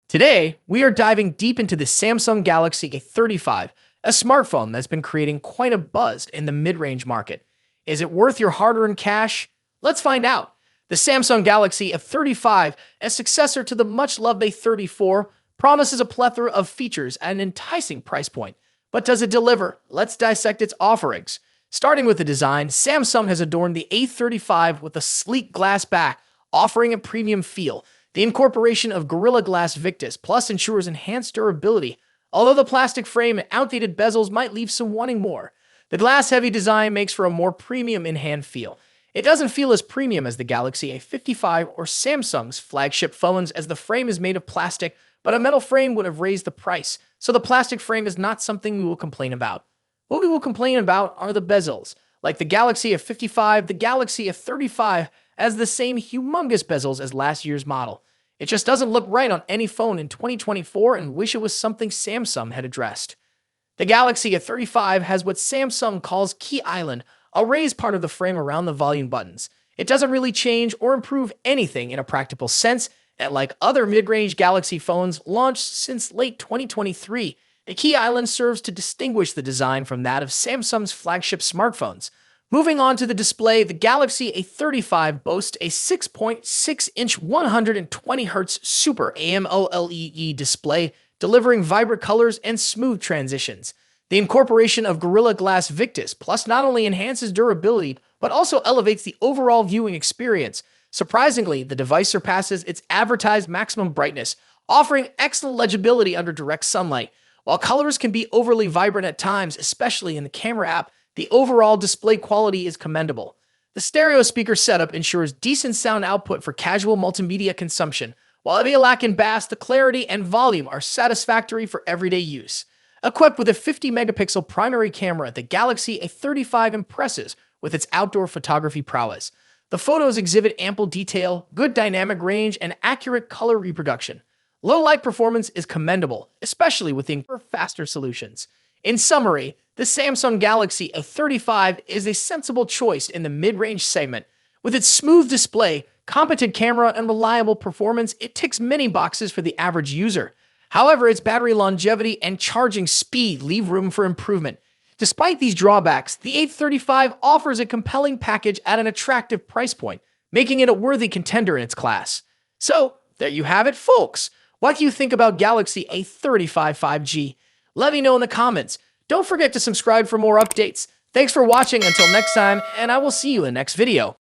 Today, we are diving deep into the Samsung Galaxy A35, a smartphone that's been creating quite a buzz in the mid-range market. Is it worth your hard-earned cash? Let's find out. The Samsung Galaxy F35, a successor to the much-loved A34, promises a plethora of features at an enticing price point. But does it deliver? Let's dissect its offerings. Starting with the design, Samsung has adorned the A35 with a sleek glass back, offering a premium feel. The incorporation of Gorilla Glass Victus Plus ensures enhanced durability, although the plastic frame and outdated bezels might leave some wanting more. The glass-heavy design makes for a more premium in-hand feel. It doesn't feel as premium as the Galaxy A55 or Samsung's flagship phones, as the frame is made of plastic, but a metal frame would have raised the price, so the plastic frame is not something we will complain about. What we will complain about are the bezels. Like the Galaxy F55, the Galaxy F35 has the same humongous bezels as last year's model. It just doesn't look right on any phone in 2024 and wish it was something Samsung had addressed. The Galaxy F35 has what Samsung calls Key Island, a raised part of the frame around the volume buttons. It doesn't really change or improve anything in a practical sense, and like other mid-range Galaxy phones launched since late 2023, the Key Island serves to distinguish the design from that of Samsung's flagship smartphones. Moving on to the display, the Galaxy A35 boasts a 6.6-inch 120Hz Super AMOLED display, delivering vibrant colors and smooth transitions. The incorporation of Gorilla Glass Victus Plus not only enhances durability, but also elevates the overall viewing experience. Surprisingly, the device surpasses its advertised maximum brightness, offering excellent legibility under direct sunlight. While colors can be overly vibrant at times, especially in the camera app, the overall display quality is commendable. The stereo speaker setup ensures decent sound output for casual multimedia consumption, while it may lack in bass, the clarity and volume are satisfactory for everyday use. Equipped with a 50-megapixel primary camera, the Galaxy A35 impresses with its outdoor photography prowess. The photos exhibit ample detail, good dynamic range, and accurate color reproduction. Low light performance is commendable, especially within faster solutions. In summary, the Samsung Galaxy A35 is a sensible choice in the mid-range segment. With its smooth display, competent camera, and reliable performance, it ticks many boxes for the average user. However, its battery longevity and charging speed leave room for improvement. Despite these drawbacks, the A35 offers a compelling package at an attractive price point, making it a worthy contender in its class. So, there you have it, folks. What do you think about Galaxy A35 5G? Let me know in the comments. Don't forget to subscribe for more updates. Thanks for watching until next time, and I will see you in the next video.